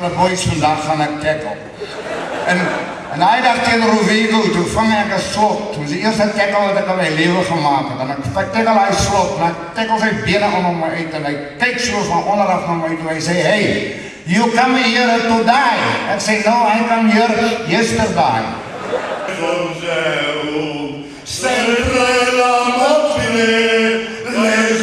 De boys vandaag gaan ik tackle. En hij dacht tegen Rovigo, toen vang ik een slot. Toen was de eerste tackle wat ik in mijn leven gemaakt heb. En ik tackle hij slot, en ik tackle zijn benen onder me uit. En hij kijkt zo van onderaf naar me uit. En hij zei, hey, you come here to die. Ik zei, no, I come here yesterday. Sempre la morte, les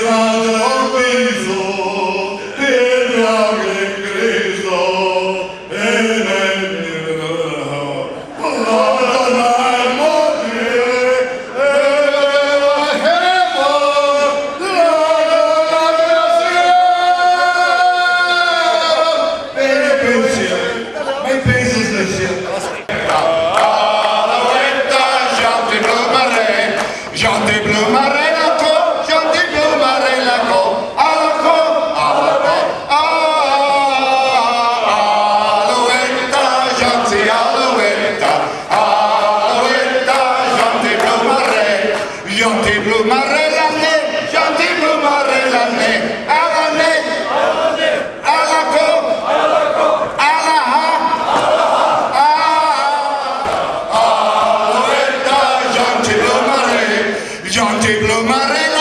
Janty Blue Marella.